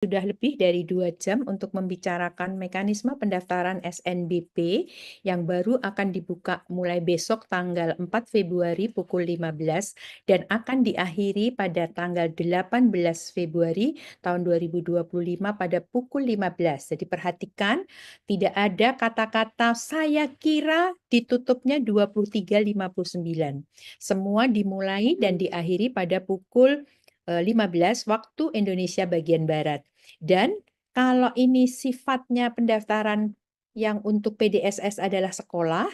Sudah lebih dari 2 jam untuk membicarakan mekanisme pendaftaran SNBP yang baru akan dibuka mulai besok tanggal 4 Februari pukul 15 dan akan diakhiri pada tanggal 18 Februari tahun 2025 pada pukul 15. Jadi perhatikan, tidak ada kata-kata saya kira ditutupnya 23.59. Semua dimulai dan diakhiri pada pukul 15 waktu Indonesia bagian Barat. Dan kalau ini sifatnya pendaftaran yang untuk PDSS adalah sekolah,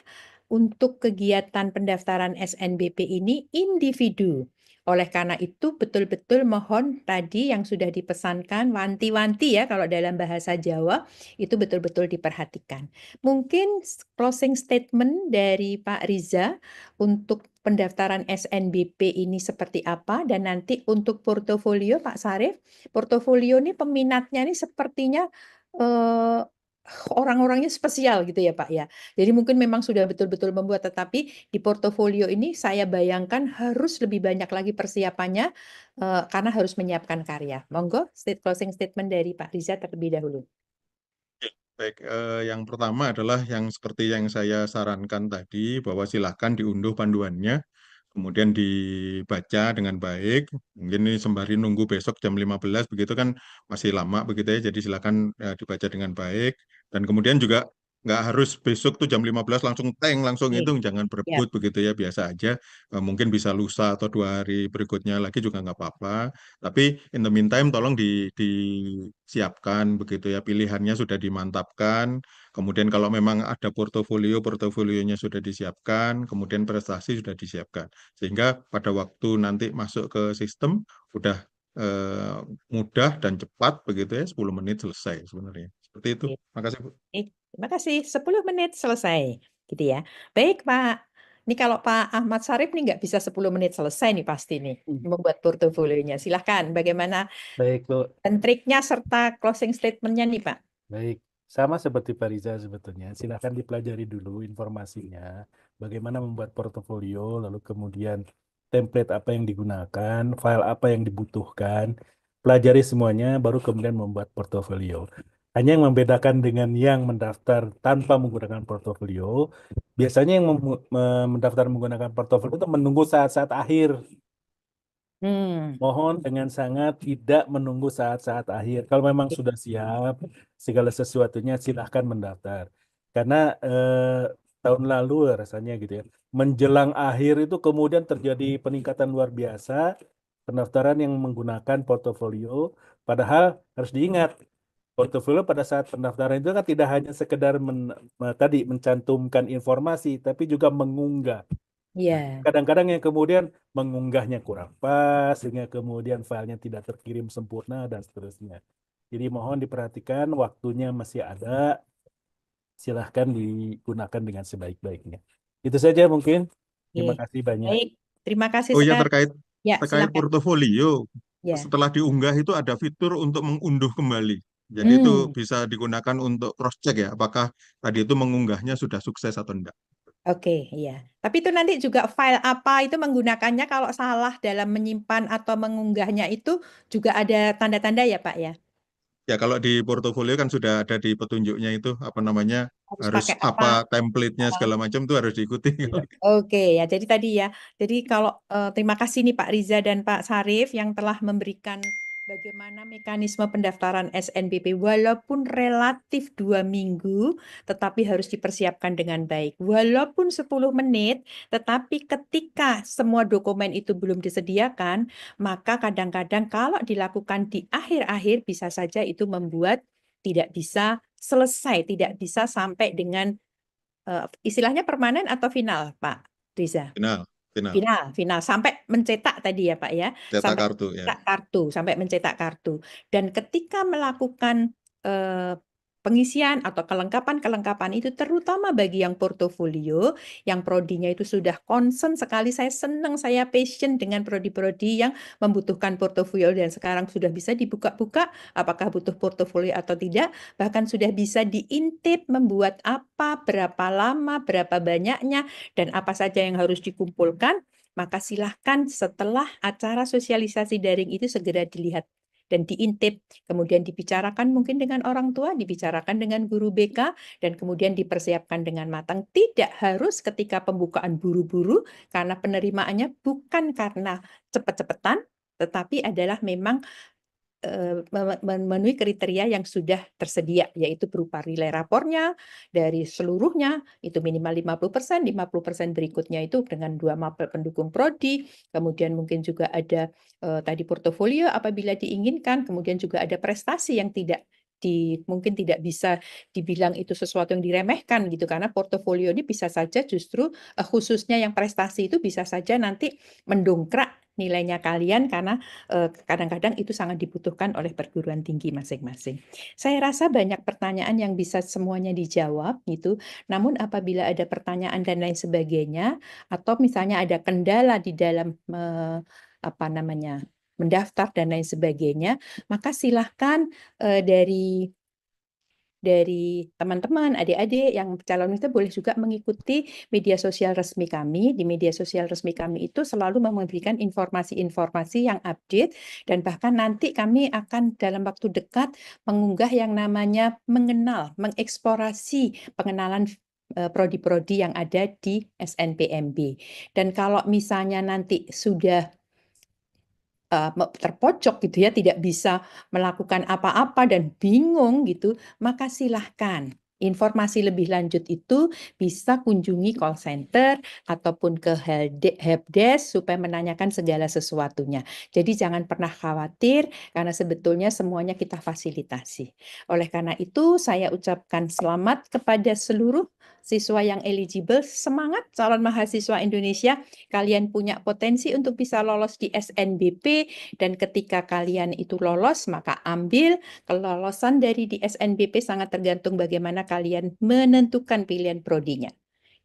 untuk kegiatan pendaftaran SNBP ini individu. Oleh karena itu betul-betul mohon tadi yang sudah dipesankan wanti-wanti ya kalau dalam bahasa Jawa itu betul-betul diperhatikan. Mungkin closing statement dari Pak Riza untuk pendaftaran SNBP ini seperti apa dan nanti untuk portofolio Pak Sarif, portofolio ini peminatnya ini sepertinya eh, orang-orangnya spesial gitu ya Pak ya. Jadi mungkin memang sudah betul-betul membuat, tetapi di portofolio ini saya bayangkan harus lebih banyak lagi persiapannya karena harus menyiapkan karya. Monggo, closing statement dari Pak Riza terlebih dahulu. Baik, yang pertama adalah yang seperti yang saya sarankan tadi, bahwa silahkan diunduh panduannya, kemudian dibaca dengan baik. Mungkin ini sembari nunggu besok jam 15, begitu kan masih lama begitu ya, jadi silakan dibaca dengan baik. Dan kemudian juga nggak harus besok tuh jam 15 langsung langsung Oke, itu, jangan ya. berebut begitu ya, biasa aja. Mungkin bisa lusa atau 2 hari berikutnya lagi juga nggak apa-apa. Tapi in the meantime tolong disiapkan begitu ya, pilihannya sudah dimantapkan. Kemudian kalau memang ada portofolionya sudah disiapkan, kemudian prestasi sudah disiapkan. Sehingga pada waktu nanti masuk ke sistem udah eh, mudah dan cepat begitu ya, 10 menit selesai sebenarnya. Seperti itu. Oke. Makasih Bu. Terima kasih. 10 menit selesai. Gitu ya. Baik, Pak. Ini kalau Pak Ahmad Sarif nih nggak bisa 10 menit selesai nih pasti nih membuat portofolionya. Silahkan, bagaimana Baik, Bu. dan triknya serta closing statement-nya nih, Pak. Baik. Sama seperti Pak Riza sebetulnya. Silahkan dipelajari dulu informasinya. Bagaimana membuat portofolio, lalu kemudian template apa yang digunakan, file apa yang dibutuhkan. Pelajari semuanya, baru kemudian membuat portofolio. Hanya yang membedakan dengan yang mendaftar tanpa menggunakan portofolio, biasanya yang mendaftar menggunakan portofolio itu menunggu saat-saat akhir. Hmm, Mohon dengan sangat tidak menunggu saat-saat akhir. Kalau memang sudah siap segala sesuatunya, silahkan mendaftar. Karena tahun lalu rasanya gitu ya, menjelang akhir itu kemudian terjadi peningkatan luar biasa pendaftaran yang menggunakan portofolio. Padahal harus diingat, portofolio pada saat pendaftaran itu kan tidak hanya sekedar tadi mencantumkan informasi, tapi juga mengunggah. ya. Kadang-kadang yang kemudian mengunggahnya kurang pas, sehingga kemudian filenya tidak terkirim sempurna dan seterusnya. Jadi mohon diperhatikan waktunya masih ada, silahkan digunakan dengan sebaik-baiknya. Itu saja mungkin. Terima Oke. kasih banyak. Baik, terima kasih Oh ya, sekali. terkait Ya, terkait silakan. portofolio, Ya. setelah diunggah itu ada fitur untuk mengunduh kembali. Jadi itu Hmm. bisa digunakan untuk cross check ya, apakah tadi itu mengunggahnya sudah sukses atau enggak. Oke, iya. Tapi itu nanti juga file apa itu menggunakannya kalau salah dalam menyimpan atau mengunggahnya itu juga ada tanda-tanda ya, Pak ya? Ya kalau di portofolio kan sudah ada di petunjuknya itu apa namanya, Harus harus pakai apa apa? template-nya segala macam itu harus diikuti. Iya. Oke ya, jadi tadi ya. Jadi kalau terima kasih nih Pak Riza dan Pak Sarif yang telah memberikan bagaimana mekanisme pendaftaran SNBP walaupun relatif 2 minggu, tetapi harus dipersiapkan dengan baik. Walaupun 10 menit, tetapi ketika semua dokumen itu belum disediakan, maka kadang-kadang kalau dilakukan di akhir-akhir bisa saja itu membuat tidak bisa selesai, tidak bisa sampai dengan istilahnya permanen atau final, Pak Riza? Final, final. Final, final sampai mencetak tadi ya, Pak ya, Cetak sampai kartu ya. mencetak kartu, sampai mencetak kartu. Dan ketika melakukan eh, pengisian atau kelengkapan-kelengkapan itu terutama bagi yang portofolio, yang prodinya itu sudah concern sekali, saya senang, saya passion dengan prodi-prodi yang membutuhkan portofolio dan sekarang sudah bisa dibuka-buka apakah butuh portofolio atau tidak, bahkan sudah bisa diintip membuat apa, berapa lama, berapa banyaknya, dan apa saja yang harus dikumpulkan, maka silahkan setelah acara sosialisasi daring itu segera dilihat dan diintip, kemudian dibicarakan mungkin dengan orang tua, dibicarakan dengan guru BK, dan kemudian dipersiapkan dengan matang. Tidak harus ketika pembukaan buru-buru, karena penerimaannya bukan karena cepet-cepetan, tetapi adalah memang memenuhi kriteria yang sudah tersedia, yaitu berupa nilai rapornya dari seluruhnya, itu minimal 50%, 50% berikutnya itu dengan 2 mapel pendukung prodi, kemudian mungkin juga ada tadi portofolio apabila diinginkan, kemudian juga ada prestasi yang mungkin tidak bisa dibilang itu sesuatu yang diremehkan gitu, karena portofolio ini bisa saja justru khususnya yang prestasi itu bisa saja nanti mendongkrak nilainya kalian, karena kadang-kadang itu sangat dibutuhkan oleh perguruan tinggi masing-masing. Saya rasa banyak pertanyaan yang bisa semuanya dijawab gitu. Namun apabila ada pertanyaan dan lain sebagainya, atau misalnya ada kendala di dalam mendaftar dan lain sebagainya, maka silahkan dari teman-teman, adik-adik yang calon itu boleh juga mengikuti media sosial resmi kami. Di media sosial resmi kami itu selalu memberikan informasi-informasi yang update, dan bahkan nanti kami akan dalam waktu dekat mengunggah yang namanya mengeksplorasi pengenalan prodi-prodi yang ada di SNPMB. Dan kalau misalnya nanti sudah terpojok gitu ya, tidak bisa melakukan apa-apa dan bingung gitu, maka silahkan informasi lebih lanjut itu bisa kunjungi call center ataupun ke helpdesk supaya menanyakan segala sesuatunya. Jadi jangan pernah khawatir, karena sebetulnya semuanya kita fasilitasi. Oleh karena itu saya ucapkan selamat kepada seluruh siswa yang eligible. Semangat calon mahasiswa Indonesia, kalian punya potensi untuk bisa lolos di SNBP, dan ketika kalian itu lolos, maka ambil. Kelolosan dari di SNBP sangat tergantung bagaimana kalian menentukan pilihan prodinya.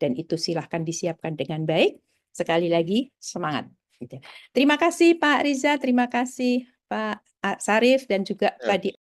Dan itu silahkan disiapkan dengan baik. Sekali lagi, semangat. Terima kasih Pak Riza, terima kasih Pak Sarif, dan juga Ya. tadi